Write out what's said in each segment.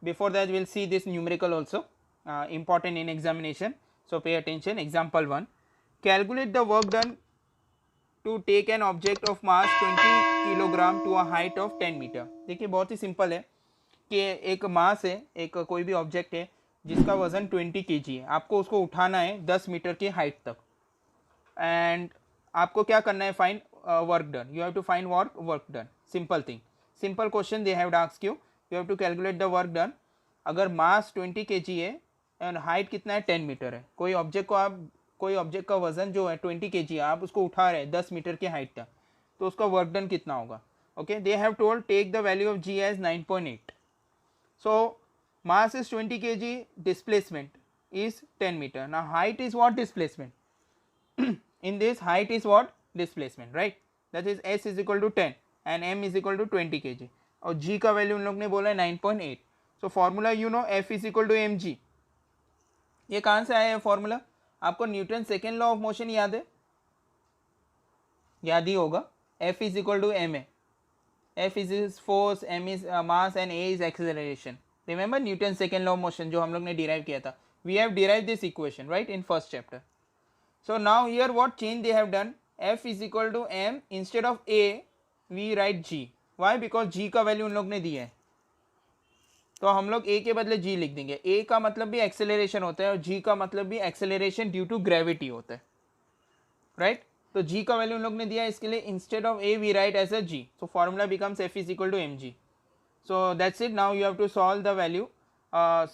before that we'll see this numerical also, important in examination, so pay attention. Example 1, calculate the work done to take an object of mass 20 kilogram to a height of 10 metre. देखिए बहुत ही simple है कि एक मास है, एक कोई भी object है जिसका वजन 20 kg है, आपको उसको उठाना है 10 मीटर की हाइट तक, एंड आपको क्या करना है, find work done. You have to find work done. Simple thing, simple question they have asked you. You have to calculate the work done. अगर मास 20 kg है एंड हाइट कितना है, 10 मीटर है, कोई ऑब्जेक्ट का वजन जो है 20 kg है, आप उसको उठा रहे हैं 10 मीटर की हाइट तक, तो उसका वर्क डन कितना होगा. Okay, they have told take the value of g as 9.8. so mass is 20 kg, displacement is 10 meter. Now height is what, displacement. In this height is what, displacement, right? That is s is equal to 10 and m is equal to 20 kg. और g का value उन लोग ने बोला है 9.8. So formula you know, f is equal to m g. ये कहाँ से आया है फॉर्मूला, आपको Newton second law of motion याद है, याद ही होगा. f is equal to M a. f is force, m is mass and a is acceleration. Remember Newton's second law of motion जो हम लोग ने derive किया था. We have derived this equation right in first chapter. So now here what change they have done, f is equal to m, instead of a we write g. Why? Because g का value उन लोग ने दिया है, तो हम लोग a के बदले g लिख देंगे. a का मतलब भी एक्सेलरेशन होता है और g का मतलब भी एक्सेलरेशन ड्यू टू ग्रेविटी होता है, राइट? तो g का वैल्यू उन लोग ने दिया, इसके लिए instead of a we write as a g. So formula becomes f is equal to m g. So that's it. Now you have to solve the value,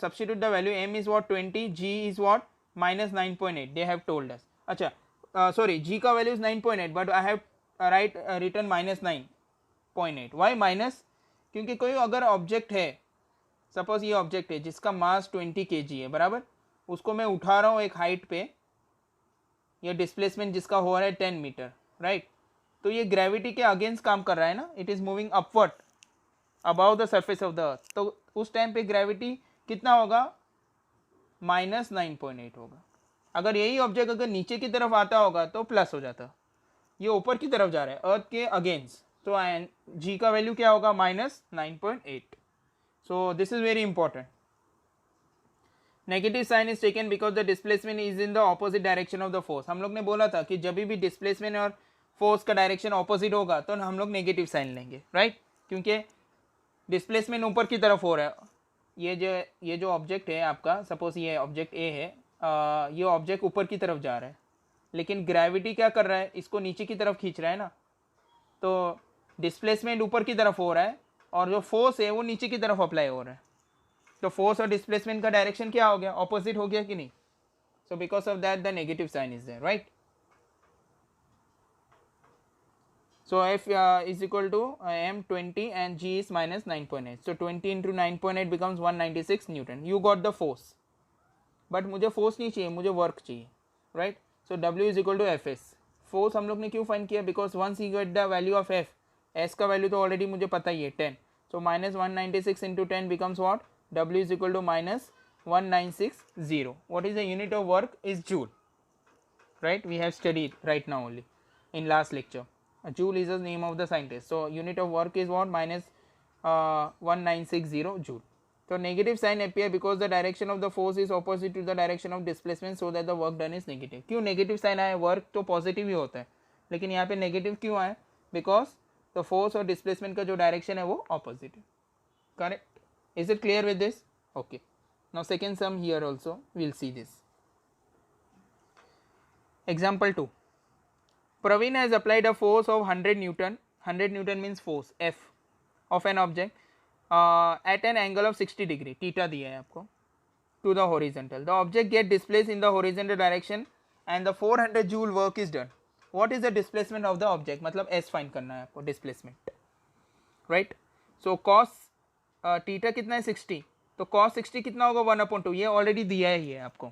substitute the value. m is what 20, g is what minus 9.8. They have told us. अच्छा sorry, g का value is 9.8 but I have written minus 9.8. Why minus? क्योंकि कोई अगर object है, suppose ये object है जिसका मास 20 kg है, बराबर, उसको मैं उठा रहा हूँ एक हाइट पे, ये डिस्प्लेसमेंट जिसका हो रहा है 10 मीटर, राइट? तो ये ग्रेविटी के अगेंस्ट काम कर रहा है ना, it is moving upward about the surface of the earth. तो उस टाइम पे ग्रेविटी कितना होगा, माइनस 9.8 होगा. अगर यही ऑब्जेक्ट अगर नीचे की तरफ आता होगा तो प्लस हो जाता. ये ऊपर की तरफ जा रहा है अर्थ के अगेंस्ट, तो जी का वैल्यू क्या होगा, minus 9.8. So this is very important. Negative sign is taken because the displacement is in the opposite direction of the force. हम लोग ने बोला था कि जब भी डिस्प्लेसमेंट और फोर्स का डायरेक्शन ऑपोजिट होगा तो हम लोग नेगेटिव साइन लेंगे, राइट? क्योंकि डिस्प्लेसमेंट ऊपर की तरफ हो रहा है. ये जो ऑब्जेक्ट है आपका, सपोज ये ऑब्जेक्ट ए है, ये ऑब्जेक्ट ऊपर की तरफ जा रहा है, लेकिन ग्रेविटी क्या कर रहा है, इसको नीचे की तरफ खींच रहा है ना. तो डिस्प्लेसमेंट ऊपर की तरफ हो रहा है और जो फोर्स है वो नीचे की तरफ अप्लाई हो रहा है. तो फोर्स और डिस्प्लेसमेंट का डायरेक्शन क्या हो गया, ऑपोजिट हो गया कि नहीं? So because of that the negative sign is there, right? So f is equal to m 20 and g is minus 9.8. so 20 into 9.8 becomes 196 Newton. You got the force, but मुझे force नहीं चाहिए, मुझे work चाहिए, right? So w is equal to fs. Force हम लोग ने क्यों find किया, because once you get the value of f, s का वैल्यू तो ऑलरेडी मुझे पता ही है 10. So minus 196 into 10 becomes what, w is equal to minus 1960. What is the unit of work is joule, right? We have studied right now only in last lecture. Joule is the name of the scientist. So unit of work is what, minus 1960 joule. So negative sign appear because the direction of the force is opposite to the direction of displacement, so that the work done is negative. क्यों negative sign आया, work तो positive ही होता है, लेकिन यहाँ पे negative क्यों आया, बिकॉज द फोर्स और डिस्प्लेसमेंट का जो डायरेक्शन है वो ऑपोजिट है. Correct? Is it clear with this? Okay. Now second sum here also we'll see this. Example 2. Praveen has applied a force of 100 Newton. 100 Newton means force F of an object at an angle of 60 degree. Theta दिया है आपको, to the horizontal. The object get displaced in the horizontal direction and the 400 joule work is done. What is the displacement of the object? मतलब S find करना है आपको, displacement, right? So cos theta कितना है 60, तो cos 60 कितना होगा 1/2. ये ऑलरेडी दिया है ये आपको,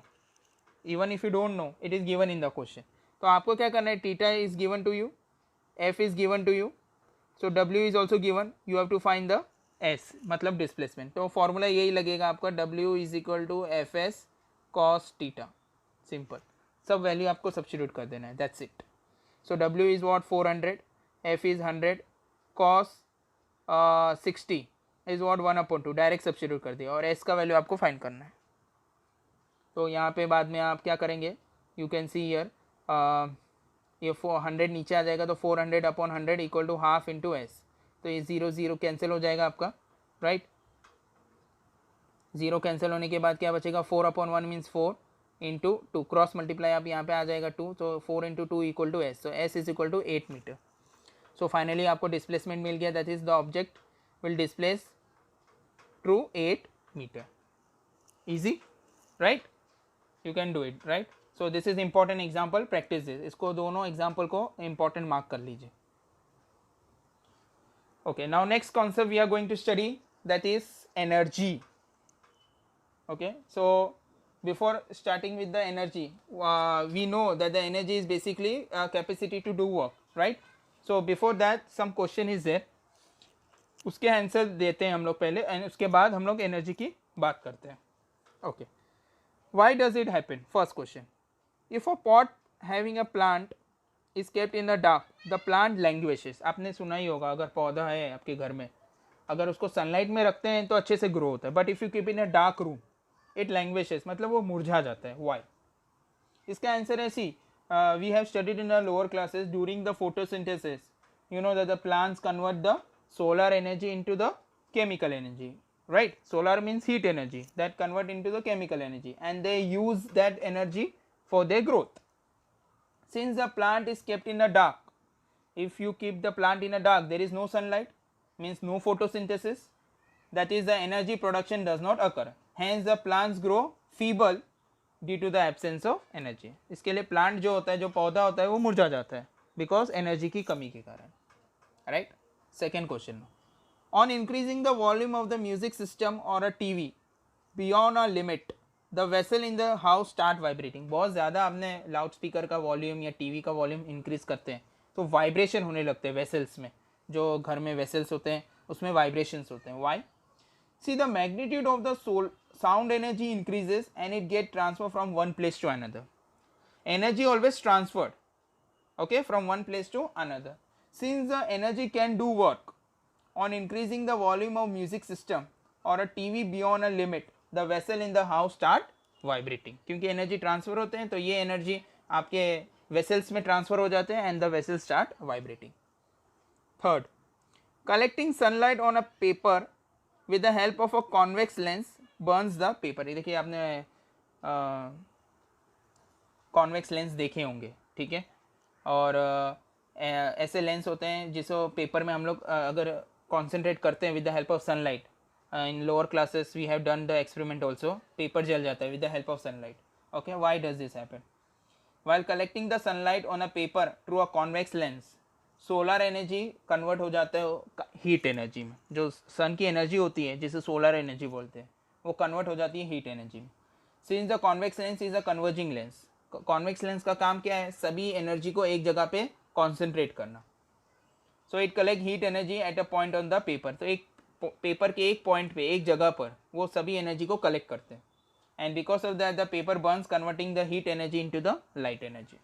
even if you don't know it is given in the question. तो आपको क्या करना है, theta is given to you, f is given to you, so w is also given, you have to find the s मतलब displacement. तो formula यही लगेगा आपका, w is equal to f s cos theta. Simple, सब value आपको substitute कर देना है, that's it. So w is what 400, f is 100, cos 60 is what 1/2, direct substitute कर दिया और s का वैल्यू आपको फाइंड करना है. तो यहाँ पे बाद में आप क्या करेंगे, यू कैन सी हियर ये 400 नीचे आ जाएगा तो 400/100 equal to half into s. तो ये 0 0 कैंसिल हो जाएगा आपका, राइट. 0 कैंसिल होने के बाद क्या बचेगा, 4/1 मीन्स 4 इंटू 2, क्रॉस मल्टीप्लाई आप यहाँ पे आ जाएगा 2, तो 4 इंटू 2 इक्वल टू एस. तो s is equal to 8 metre. So finally आपको डिस्प्लेसमेंट मिल गया, that is the object will displace through 8 metre. Easy, right. You can do it, right. So this is important example, practice this. इसको दोनों example को important mark कर लीजिए. Okay, now next concept we are going to study, that is energy. Okay, so before starting with the energy, we know that the energy is basically capacity to do work, right? So before that some question is there, उसके answer देते हैं हम लोग पहले and उसके बाद हम लोग एनर्जी की बात करते हैं. Okay, why does it happen? First question, if a pot having a plant is kept in the dark, the plant languishes. आपने सुना ही होगा, अगर पौधा है आपके घर में, अगर उसको सनलाइट में रखते हैं तो अच्छे से ग्रो होता है, but if you keep in a dark room it languishes, मतलब वो मुरझा जाता है. वाई? इसका आंसर है see, we have studied in the lower classes during the photosynthesis, you know that the plants convert the solar energy into the chemical energy, right? Solar means heat energy that convert into the chemical energy and they use that energy for their growth. Since the plant is kept in the dark, if you keep the plant in the dark, there is no sunlight, means no photosynthesis, that is the energy production does not occur, hence the plants grow feeble due to the absence of energy. इसके लिए plant जो होता है, जो पौधा होता है, वो मुरझा जाता है बिकॉज एनर्जी की कमी के कारण, right. Second question, on increasing the volume of the music system or a TV beyond a limit, the vessel in the house start vibrating. बहुत ज़्यादा आपने लाउड स्पीकर का वॉल्यूम या टीवी का वॉल्यूम इंक्रीज करते हैं तो वाइब्रेशन होने लगते हैं वेसल्स में. जो घर में वेसल्स होते हैं उसमें वाइब्रेशंस होते हैं. Why? See the magnitude of the sound energy increases and it get transfer from one place to another. Energy always transferred, okay, from one place to another. Since the energy can do work on increasing the volume of music system or a TV beyond a limit, the vessel in the house start vibrating. क्योंकि energy transfer होते हैं तो ये energy आपके vessels में transfer हो जाते हैं and the vessel start vibrating. Third, collecting sunlight on a paper with the help of a convex lens Burns the paper. ये देखिए आपने कॉन्वेक्स लेंस देखे होंगे, ठीक है. और ऐसे लेंस होते हैं जिसको पेपर में हम लोग अगर कॉन्सेंट्रेट करते हैं with the help of sunlight. In lower classes we have done the experiment also. Paper जल जाता है with the help of sunlight. Okay, why does this happen? While collecting the sunlight on a paper through a convex lens, solar energy convert हो जाता है heat energy में. जो सन की energy होती है जिसे सोलर एनर्जी बोलते हैं, वो कन्वर्ट हो जाती है हीट एनर्जी में. Since the convex lens is a converging lens, convex lens का काम क्या है? सभी एनर्जी को एक जगह पे कॉन्सेंट्रेट करना. So it collect heat energy at a point on the paper. तो एक पेपर के एक पॉइंट पे, एक जगह पर वो सभी एनर्जी को कलेक्ट करते हैं and because of that the paper burns converting the heat energy into the light energy.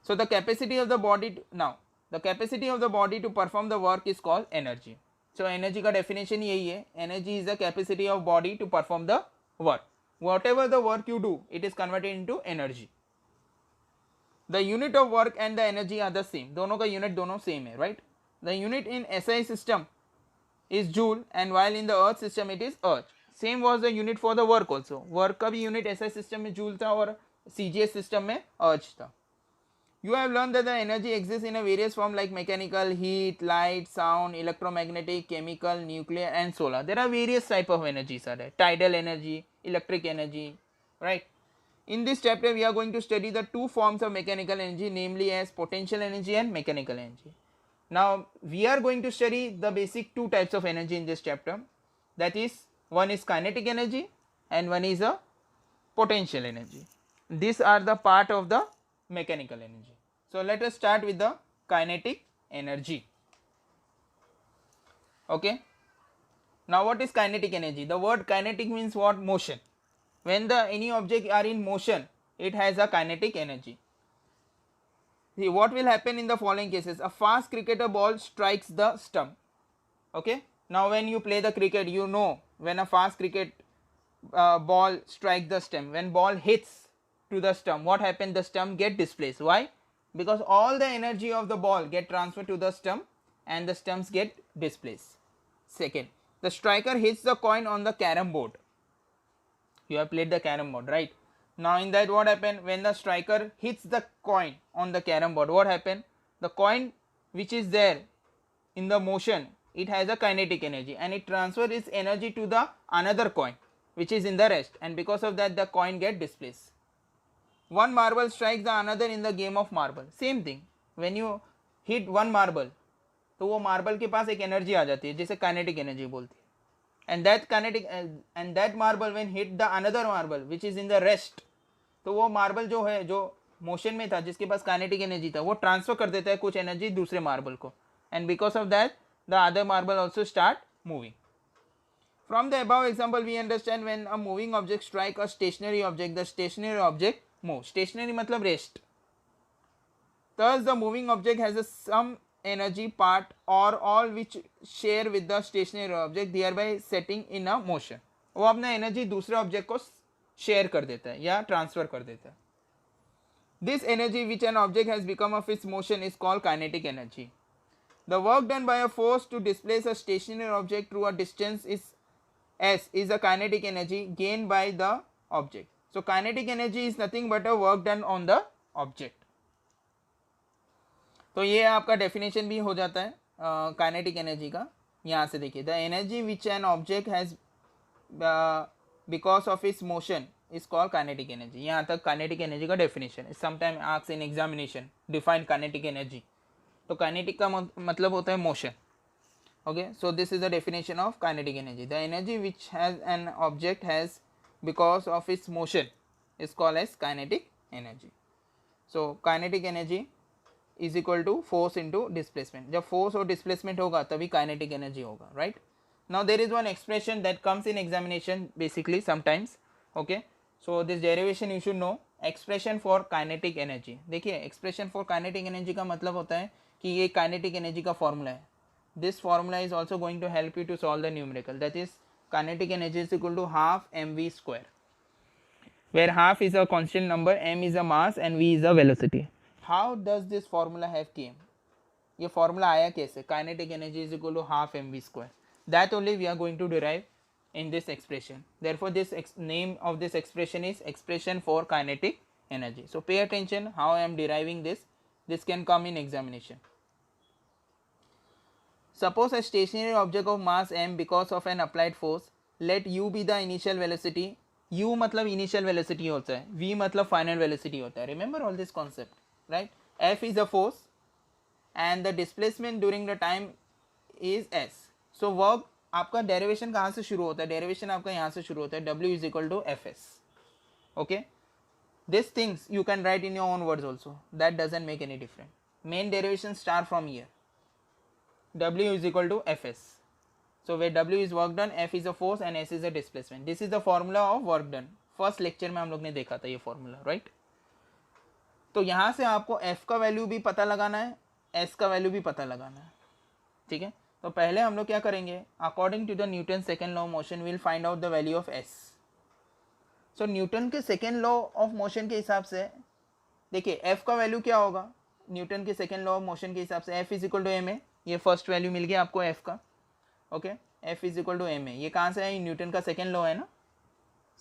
So the capacity of the body, now the capacity of the body to perform the work is called energy. So energy का definition यही है, energy is the capacity of body to perform the work. Whatever the work you do, it is converted into energy. The unit of work and the energy are the same. दोनों का unit दोनों same है, right? The unit in SI system is joule and while in the earth system it is earth. Same was the unit for the work also. Work का भी unit SI system में joule था और CGS system में earth था. You have learned that the energy exists in a various form like mechanical, heat, light, sound, electromagnetic, chemical, nuclear and solar. There are various type of energies are there. Tidal energy, electric energy, right? In this chapter we are going to study the two forms of mechanical energy, namely as potential energy and mechanical energy. Now we are going to study the basic two types of energy in this chapter. That is, one is kinetic energy and one is a potential energy. These are the part of the mechanical energy. So let us start with the kinetic energy. Okay, now what is kinetic energy? The word kinetic means what? Motion. When the any object are in motion, it has a kinetic energy. See what will happen in the following cases. A fast cricketer ball strikes the stump. Okay, Now when you play the cricket, you know when a fast cricket ball strike the stump, when ball hits to the stump, what happened? The stump get displaced. Why? Because all the energy of the ball get transferred to the stump and the stumps get displaced. Second, the striker hits the coin on the carom board. You have played the carom board, right? Now in that, what happened? When the striker hits the coin on the carom board, what happened? The coin which is there in the motion, it has a kinetic energy and it transfers its energy to the another coin which is in the rest, and because of that the coin get displaced. One marble strikes the another in the game of marble. Same thing, when you hit one marble, तो वो marble के पास एक energy आ जाती है जिसे kinetic energy बोलती है, and that marble when hit the another marble which is in the rest, तो वो मार्बल जो है, जो मोशन में था, जिसके पास काइनेटिक एनर्जी था, वो ट्रांसफर कर देता है कुछ एनर्जी दूसरे मार्बल को, and because of that the other marble also start moving. From the above example we understand when a moving object strike a stationary object, the stationary object move. Stationary मतलब rest. Thus the moving object has a some energy part or all which share with the stationary object, thereby setting in a motion. वो अपना energy दूसरे object को share कर देता है या transfer कर देता है. This energy which an object has become of its motion is called kinetic energy. The work done by a force to displace a stationary object through a distance is S is a kinetic energy gained by the object. So kinetic energy is nothing but a work done on the object. तो ये आपका definition भी हो जाता है kinetic energy का. यहाँ से देखिए, the energy which an object has because of its motion is called kinetic energy. यहाँ तक काइनेटिक एनर्जी का definition. Sometime asked in examination define kinetic energy. तो काइनेटिक का मतलब होता है motion. Okay, so this is the definition of kinetic energy. The energy which has an object has because of its motion is called as kinetic energy. So kinetic energy is equal to force into displacement. जब force और displacement होगा तभी kinetic energy होगा, right. Now there is one expression that comes in examination basically sometimes. Okay, so this derivation you should know. Expression for kinetic energy. देखिए, expression for kinetic energy का मतलब होता है कि ये काइनेटिक एनर्जी का formula है. This formula is also going to help you to solve the numerical. That is kinetic energy is equal to half mv square, where half is a constant number, m is a mass and v is a velocity. How does this formula have came? ये formula आया कैसे? Kinetic energy is equal to half mv square. That only we are going to derive in this expression. Therefore this name of this expression is expression for kinetic energy. So pay attention how I am deriving this. This can come in examination. Suppose a stationary object of mass m because of an applied force, let u be the initial velocity. u मतलब initial velocity होता है, v मतलब final velocity होता है. Remember all this concept, right? F is a force and the displacement during the time is s. So work आपका derivation कहाँ से शुरू होता है? डेरिवेशन आपका यहाँ से शुरू होता है. w is equal to fs. Okay, these things you can write in your own words also. That doesn't make any difference. Main derivation start from here. w is equal to fs. So where w is work done, f is a force and s is a displacement. This is the formula of work done. First lecture में हम लोग ने देखा था ये formula, right. तो यहाँ से आपको f का वैल्यू भी पता लगाना है, s का वैल्यू भी पता लगाना है, ठीक है. तो पहले हम लोग क्या करेंगे? According to the Newton second law of motion will find out the value of s. So Newton के सेकेंड लॉ ऑफ मोशन के हिसाब से देखिए f का वैल्यू क्या होगा. न्यूटन के सेकेंड लॉ ऑफ मोशन के हिसाब से f is equal to M a. ये फर्स्ट वैल्यू मिल गया आपको f का. Okay, f is equal to M a. ये कहाँ से है? न्यूटन का सेकेंड लॉ है ना.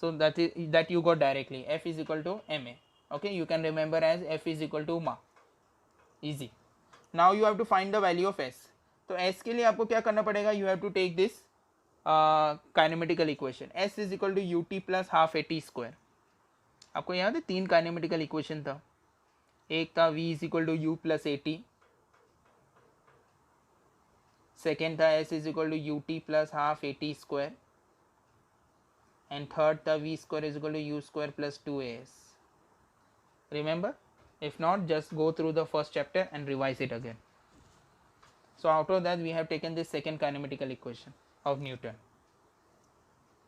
So that you got directly. f is equal to M A. Okay, you can remember as f is equal to M A. Easy. Now you have to find the value of s. तो s के लिए आपको क्या करना पड़ेगा? You have to take this kinematical equation. s is equal to U T plus half A T square. आपको याद है 3 काइनेमेटिकल इक्वेशन था. एक था v is equal to u plus a t. Second था s is equal to U T plus half A T square. And third था v square is equal to u square plus 2as. Remember? If not, just go through the first chapter and revise it again. So out of that we have taken this second kinematical equation of Newton.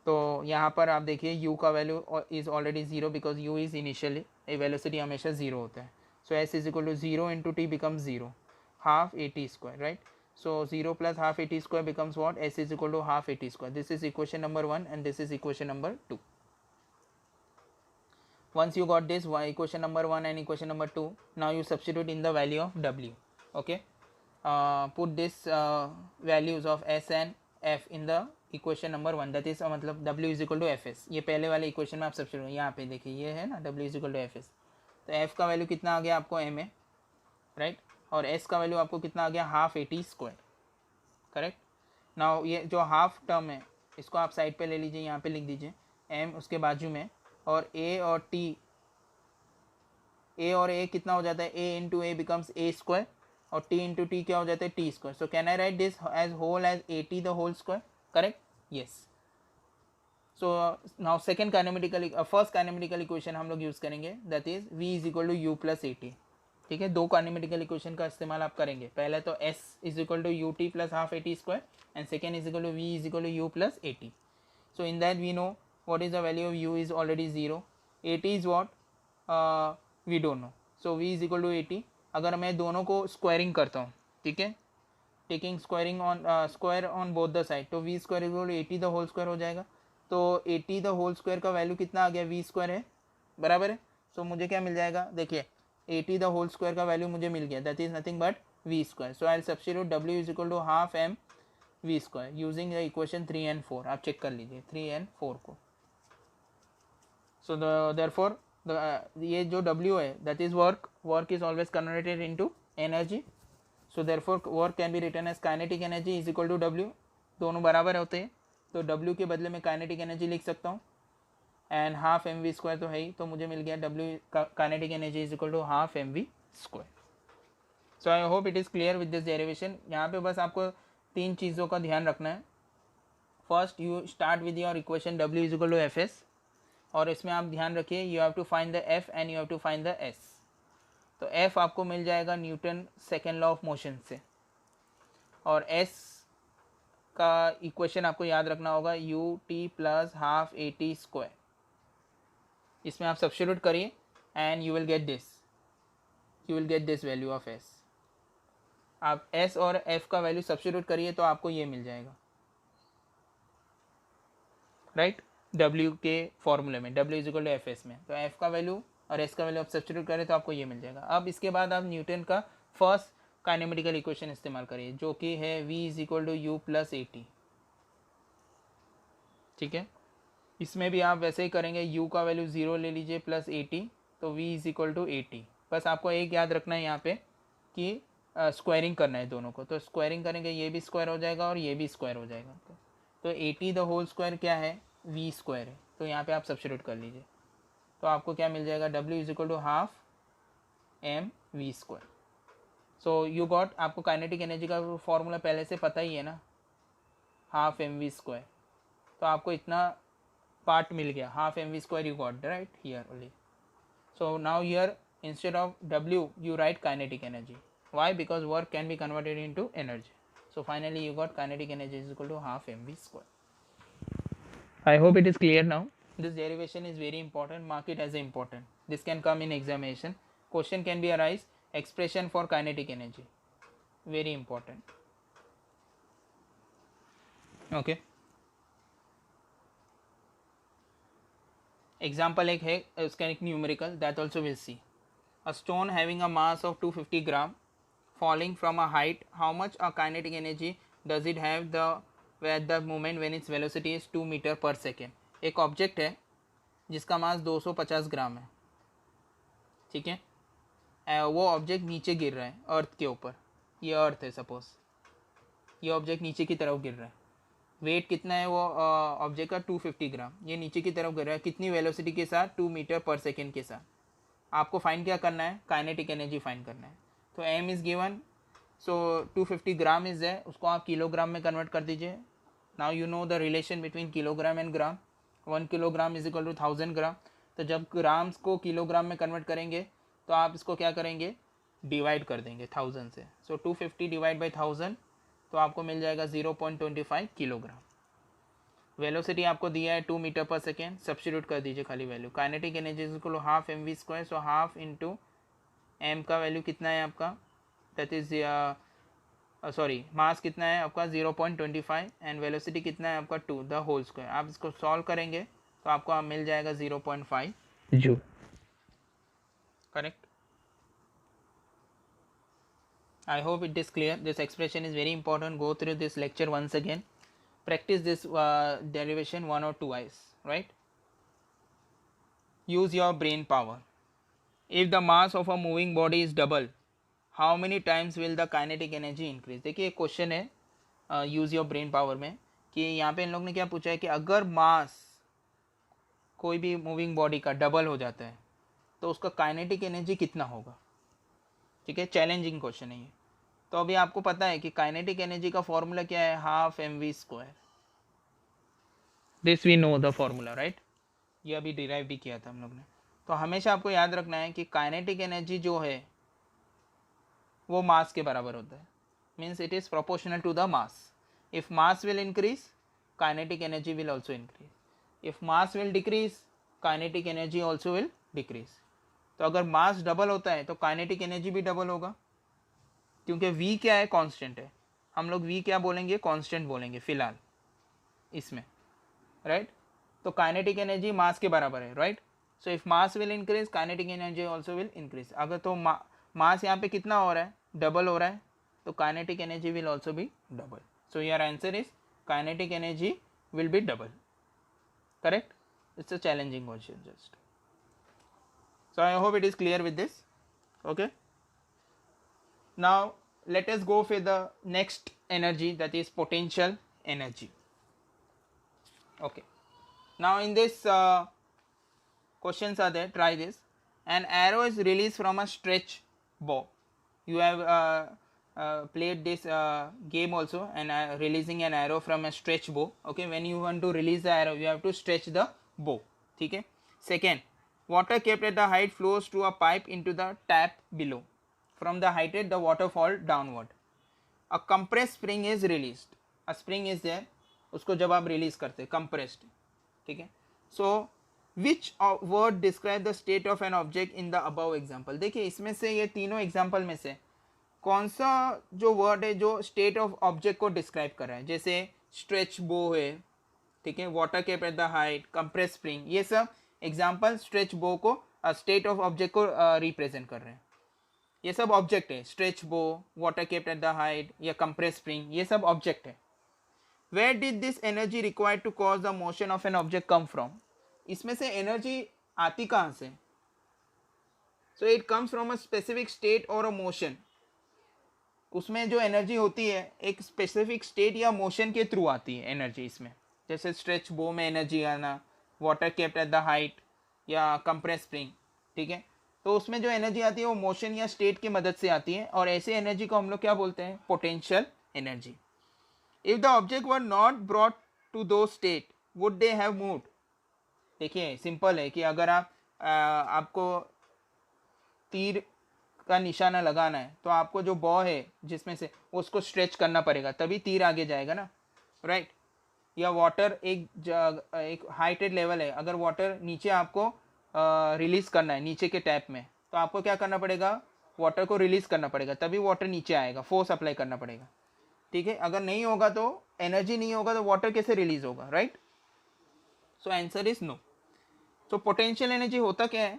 तो यहाँ पर आप देखिए u का value is already 0 because u is initially a velocity हमेशा 0 होता है. So s is equal to 0 into t become 0 half A T square, right. So 0 plus half at square becomes what? S is equal to half at square. This is equation number 1 and this is equation number 2. Once you got this equation number 1 and equation number 2, now you substitute in the value of W. Okay, put this values of S and F in the equation number 1, that is मतलब W is equal to Fs. ये पहले वाले equation में आप substitute, यहाँ पे देखिए ये है ना W is equal to Fs. तो F का वैल्यू कितना आ गया आपको m है, राइट, और S का वैल्यू आपको कितना आ गया half AT square, correct. Now ये जो हाफ टर्म है इसको आप साइड पे ले लीजिए, यहाँ पे लिख दीजिए m उसके बाजू में, और a और t, a और a कितना हो जाता है, a into a becomes a square और t इंटू टी क्या हो जाता है t square. So can I write this as whole as at the whole square, correct. Yes. So now second kinematical, first kinematical equation हम लोग use करेंगे, that is v is equal to u plus a t. ठीक है, दो kinematical equation का इस्तेमाल आप करेंगे. पहले तो s is equal to U T plus half A T square and second is equal to v is equal to u plus a t. So in that we know what is the value of u is already 0, at is what we don't know, so v is equal to 80. अगर मैं दोनों को squaring करता हूँ, ठीक है, taking squaring on square on both the side, तो v square equal to 80 the whole square हो जाएगा. तो 80 द होल स्क्वायर का वैल्यू कितना आ गया, v स्क्वायर है, बराबर है. सो मुझे क्या मिल जाएगा, देखिए 80 द होल स्क्वायर का वैल्यू मुझे मिल गया, that is nothing but v square. So I will substitute w is equal to half m v square using the equation 3 and 4. आप चेक कर लीजिए 3 and 4 को. So therefore ये जो W है that is work is always converted into energy. So therefore work can be written as kinetic energy is equal to W. दोनों बराबर होते हैं, तो W के बदले में kinetic energy लिख सकता हूँ, एंड हाफ mv स्क्वायर तो है ही, तो मुझे मिल गया W kinetic energy is equal to half mv square. So I hope it is clear with this derivation. यहाँ पे बस आपको तीन चीज़ों का ध्यान रखना है. First you start with your equation W is equal to f s, और इसमें आप ध्यान रखिए you have to find the f and you have to find the s. तो f आपको मिल जाएगा Newton second law of motion से, और s का इक्वेशन आपको याद रखना होगा u t plus half A T square. इसमें आप सब्स्टिट्यूट करिए and you will get this value of s. आप s और f का वैल्यू सब्स्टिट्यूट करिए तो आपको ये मिल जाएगा, राइट. W के फॉर्मूले में W is equal to f s में, तो F का वैल्यू और S का वैल्यू आप सब्स्टिट्यूट करें तो आपको ये मिल जाएगा. अब इसके बाद आप न्यूटन का फर्स्ट काइनेमेटिकल इक्वेशन इस्तेमाल करिए जो कि है V is equal to u plus a t. ठीक है, इसमें भी आप वैसे ही करेंगे, U का वैल्यू 0 ले लीजिए प्लस ए टी, तो V is equal to a t. बस आपको एक याद रखना है यहाँ पे कि स्क्वायरिंग करना है दोनों को, तो स्क्वायरिंग करेंगे ये भी स्क्वायर हो जाएगा और ये भी स्क्वायर हो जाएगा. तो a t the whole square क्या है, v स्क्वायर है, तो यहाँ पे आप सब्स्टिट्यूट कर लीजिए, तो आपको क्या मिल जाएगा, W is equal to half m v square. So you got, आपको काइनेटिक एनर्जी का फॉर्मूला पहले से पता ही है ना, हाफ m v स्क्वायर. तो आपको इतना पार्ट मिल गया, half m v square you got right here only. So now here instead of W you write kinetic energy. Why? Because work can be converted into energy. So finally you got kinetic energy is equal to half mv square. I hope it is clear now. This derivation is very important. Mark it as important. This can come in examination. Question can be arise. Expression for kinetic energy. Very important. Okay. Example एक है उसका एक numerical, that also we'll see. A stone having a mass of 250 gram falling from a height, how much a kinetic energy does it have at the moment when its velocity is 2 metre पर second. एक object है जिसका मास 250 ग्राम है, ठीक है, वो object नीचे गिर रहा है अर्थ के ऊपर. ये अर्थ है सपोज, ये ऑब्जेक्ट नीचे की तरफ गिर रहा है. वेट कितना है वो ऑब्जेक्ट का, 250 ग्राम. ये नीचे की तरफ गिर रहा है, कितनी वेलोसिटी के साथ, 2 मीटर पर सेकेंड के साथ. आपको फाइंड क्या करना है, काइनेटिक एनर्जी फाइंड करना है. तो m is given, so 250 gram is है, उसको आप किलोग्राम में कन्वर्ट कर दीजिए. Now you know the relation between kilogram and gram. 1 kilogram is equal to 1000 gram. तो जब ग्राम्स को किलोग्राम में कन्वर्ट करेंगे तो आप इसको क्या करेंगे, डिवाइड कर देंगे 1000 से. सो 250 डिवाइड बाई 1000, तो आपको मिल जाएगा 0.25 किलोग्राम. वेलोसिटी आपको दिया है 2 मीटर पर सेकेंड, सब्स्टिट्यूट कर दीजिए खाली value. Kinetic energy is equal to half mv square. So half into m का वैल्यू कितना है आपका, दैट इज सॉरी मास कितना है आपका 0.25 एंड वेलोसिटी कितना है आपका 2 द होल स्क्वायर। आप इसको सॉल्व करेंगे तो आपको मिल जाएगा 0.5 joule. Correct. I hope it is clear. This expression is very important. Go through this lecture once again. Practice this derivation one or twice, right? Use your brain power. If the mass of a moving body is double, how many times will the kinetic energy increase? देखिए एक question है use your brain power में कि यहाँ पे इन लोग ने क्या पूछा है कि अगर मास कोई भी मूविंग बॉडी का डबल हो जाता है तो उसका काइनेटिक एनर्जी कितना होगा। ठीक है, चैलेंजिंग क्वेश्चन है ये। तो अभी आपको पता है कि काइनेटिक एनर्जी का फॉर्मूला क्या है, half mv²। This we know the formula, right. ये अभी डिराइव भी किया था हम लोग ने। तो हमेशा आपको याद रखना है कि काइनेटिक एनर्जी जो है वो मास के बराबर होता है, means it is proportional to the mass. If mass will increase kinetic energy will also increase, if mass will decrease kinetic energy also will decrease. तो अगर मास डबल होता है तो काइनेटिक एनर्जी भी डबल होगा, क्योंकि v क्या है, कांस्टेंट है। हम लोग v क्या बोलेंगे, कांस्टेंट बोलेंगे फिलहाल इसमें, राइट। तो काइनेटिक एनर्जी मास के बराबर है, right. So if mass will increase kinetic energy also will increase. अगर तो मास यहाँ पे कितना हो रहा है, डबल हो रहा है, तो kinetic energy will also be double. So your answer is kinetic energy will be double. Correct. It's a challenging question just. So I hope it is clear with this. Okay. Now let us go for the next energy, that is potential energy. Okay. Now in this questions are there. Try this. An arrow is released from a stretch bow. You have played this game also, and releasing an arrow from a stretch bow. Okay. When you want to release the arrow, you have to stretch the bow. Okay. Second, water kept at the height flows through a pipe into the tap below. From the height the water fall downward. A compressed spring is released. A spring is there, उसको जब आप release करते compressed, ठीक है। So which word describe the state of an object in the above example? देखिए इसमें से ये तीनों एग्जाम्पल में से कौन सा जो वर्ड है जो स्टेट ऑफ ऑब्जेक्ट को डिस्क्राइब कर रहा है। जैसे स्ट्रेच बो है, ठीक है, water kept at the height, compress spring, ये सब एग्जाम्पल स्ट्रेच बो को स्टेट ऑफ ऑब्जेक्ट को रिप्रेजेंट कर रहे हैं। ये सब ऑब्जेक्ट है, stretch bow, water kept at the height या कंप्रेस स्प्रिंग, ये सब ऑब्जेक्ट है। Where did this energy required to cause the motion of an object come from? इसमें से एनर्जी आती कहाँ से? So it comes from a specific state और अ मोशन। उसमें जो एनर्जी होती है एक स्पेसिफिक स्टेट या मोशन के थ्रू आती है एनर्जी इसमें। जैसे स्ट्रेच बो में एनर्जी आना, water kept at the height या कंप्रेस स्प्रिंग, ठीक है। तो उसमें जो एनर्जी आती है वो मोशन या स्टेट की मदद से आती है, और ऐसे एनर्जी को हम लोग क्या बोलते हैं, potential energy. If the object were not brought to though state would they have moved? देखिए सिंपल है कि अगर आपको तीर का निशाना लगाना है तो आपको जो बॉ है जिसमें से उसको स्ट्रेच करना पड़ेगा, तभी तीर आगे जाएगा ना, राइट। या वाटर एक हाइटेड लेवल है, अगर वाटर नीचे आपको रिलीज करना है नीचे के टैप में, तो आपको क्या करना पड़ेगा, वाटर को रिलीज करना पड़ेगा, तभी वाटर नीचे आएगा, फोर्स अप्लाई करना पड़ेगा, ठीक है। अगर नहीं होगा तो एनर्जी नहीं होगा तो वाटर कैसे रिलीज होगा, right. So answer is no. So potential energy होता क्या है,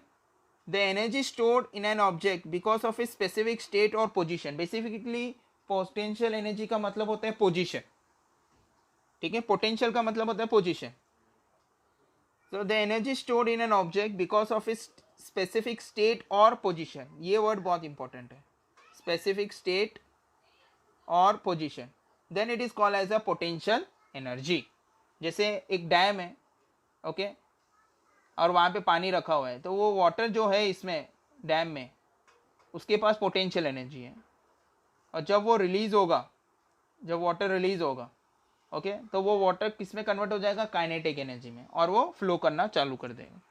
the energy stored in an object because of a specific state और पोजिशन। बेसिकली पोटेंशियल एनर्जी का मतलब होता है पोजिशन, ठीक है। पोटेंशियल का मतलब होता है position. So the energy stored in an object because of its specific state और position, ये वर्ड बहुत इंपॉर्टेंट है, specific state और position, then it is called as a potential energy। जैसे एक डैम है, ओके, और वहाँ पे पानी रखा हुआ है, तो वो वाटर जो है इसमें डैम में उसके पास पोटेंशियल एनर्जी है, और जब वो रिलीज होगा, जब वाटर रिलीज होगा, ओके, तो वो वाटर किस में कन्वर्ट हो जाएगा, काइनेटिक एनर्जी में, और वो फ्लो करना चालू कर देगा।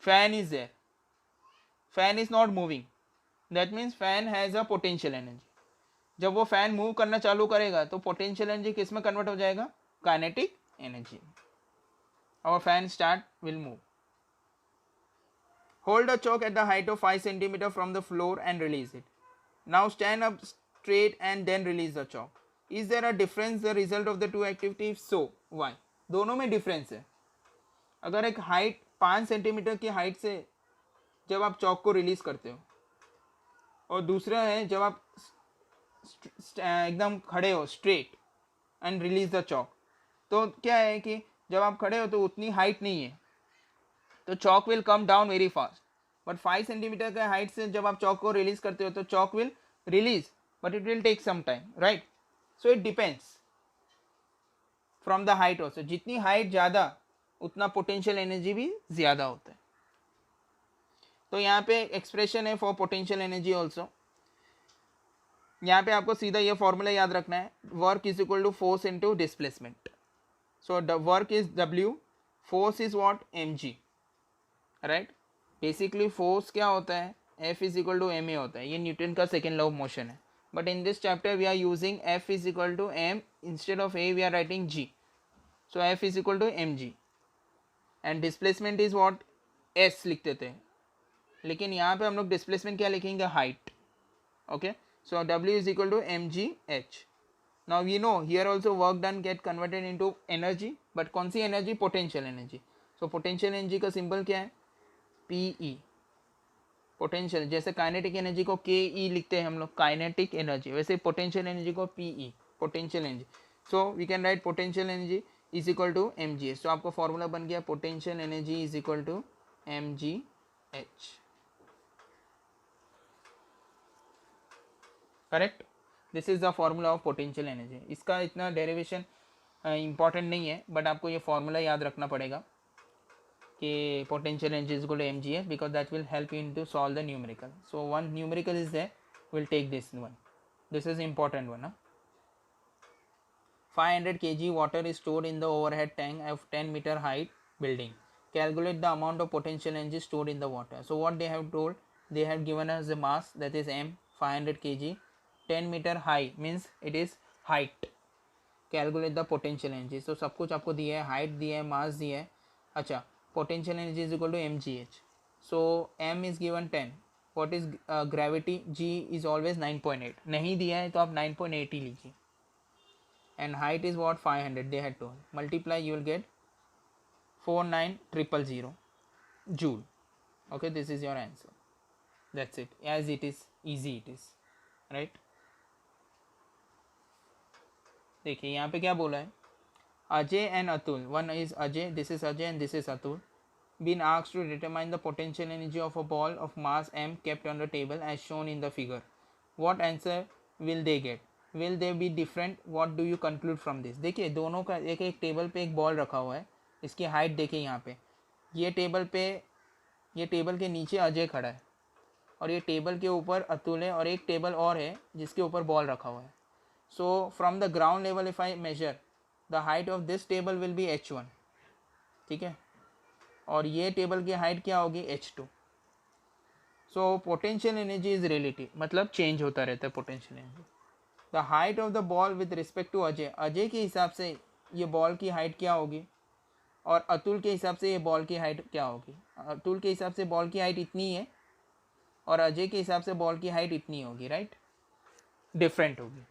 Fan is there, fan is not moving, that means fan has a potential energy. जब वो फैन मूव करना चालू करेगा तो पोटेंशियल एनर्जी किस में कन्वर्ट हो जाएगा, काइनेटिक एनर्जी। और fan start will move. Hold a chalk eight the height of 5 cm from the floor and release it. Now stand up straight and then release the chalk. Is there a difference the result of the two activities? So why? दोनों में difference है. अगर एक height 5 centimetre की height से जब आप chalk को रिलीज करते हो और दूसरा है जब आप एकदम खड़े हो स्ट्रेट एंड रिलीज द चौक, तो क्या है कि जब आप खड़े हो तो उतनी हाइट नहीं है तो chalk will come down very fast. But 5 centimetre के हाइट से जब आप चौक को रिलीज करते हो तो chalk will release but it will take some time, right. So it depends from the height also. जितनी हाइट ज़्यादा उतना पोटेंशियल एनर्जी भी ज़्यादा होता है. तो यहाँ पे एक्सप्रेशन है फॉर पोटेंशियल एनर्जी ऑल्सो. यहाँ पे आपको सीधा ये फॉर्मूला याद रखना है, work is equal to force into displacement. So work is W, force is what mg, right. Basically force क्या होता है, F is equal to ma होता है. ये न्यूटन का सेकेंड लॉ ऑफ मोशन है. But in this chapter we are using F is equal to m, instead of a we are writing g. So F is equal to mg and displacement is what s लिखते थे, लेकिन यहाँ पे हम लोग displacement क्या लिखेंगे, height. Okay, so W is equal to mgh. Now we know here also work done get converted into energy, but कौन सी energy, potential energy. So potential energy का सिंबल क्या है, PE. पोटेंशियल, जैसे काइनेटिक एनर्जी को KE लिखते हैं हम लोग, काइनेटिक एनर्जी, वैसे पोटेंशियल एनर्जी को PE, potential energy. So we can write potential energy is equal to mgh. तो आपका फॉर्मूला बन गया potential energy is equal to mgh. Correct. This is the formula of potential energy. इसका इतना derivation important नहीं है, but आपको ये फॉर्मूला याद रखना पड़ेगा कि potential energy is equal to mgh, because that will help you in to solve the numerical. So one numerical is there, will take this one. This is important one. 500 kg water is stored in the overhead tank of 10 meter height building. Calculate the amount of potential energy stored in the water. So what they have told, they have given us the mass, that is m, 500 kg, 10 meter high means it is height. Calculate the potential energy. So सब कुछ आपको दिया है, height दिया है, mass दिया है. अच्छा, potential energy is equal to mgh. So m is given 10. What is gravity? G is always 9.8. नहीं दिया है तो आप 9.8 ही लीजिए. And height is what, 500 they had told. Multiply, you will get 49000 joule. Okay, this is your answer. That's it. As it is easy, it is right. देखिए यहाँ पे क्या बोला है, Ajay and Atul, one is Ajay, this is Ajay and this is Atul, been asked to determine the potential energy of a ball of mass m kept on the table as shown in the figure. What answer will they get? Will they be different? What do you conclude from this? देखिए दोनों का एक एक table पे एक ball रखा हुआ है, इसकी हाइट देखिए यहाँ पे, ये टेबल के नीचे अजय खड़ा है और ये टेबल के ऊपर अतुल है और एक टेबल और है जिसके ऊपर बॉल रखा हुआ है. So from the ground level if I measure the height of this table will be h1, ठीक है, और ये टेबल की हाइट क्या होगी, h2. So potential energy is relative, मतलब चेंज होता रहता है potential energy. The height of the ball with respect to Ajay, Ajay के हिसाब से ये बॉल की हाइट क्या होगी और अतुल के हिसाब से ये बॉल की हाइट क्या होगी. अतुल के हिसाब से बॉल की हाइट इतनी है और अजय के हिसाब से बॉल की हाइट इतनी होगी, राइट, डिफरेंट होगी.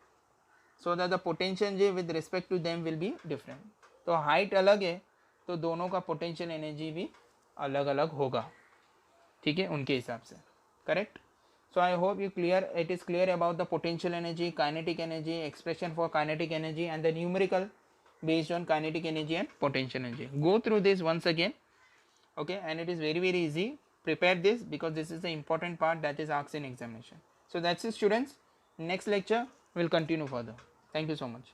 So that the potential energy with respect to them will be different. तो हाइट अलग है तो दोनों का पोटेंशियल एनर्जी भी अलग अलग होगा, ठीक है, उनके हिसाब से. Correct. So I hope it is clear about the potential energy, kinetic energy, expression for kinetic energy and the numerical based on kinetic energy and potential energy. Go through this once again, okay, and it is very easy. Prepare this because this is the important part that is asked in examination. So that's it students. Next lecture will continue further. Thank you so much.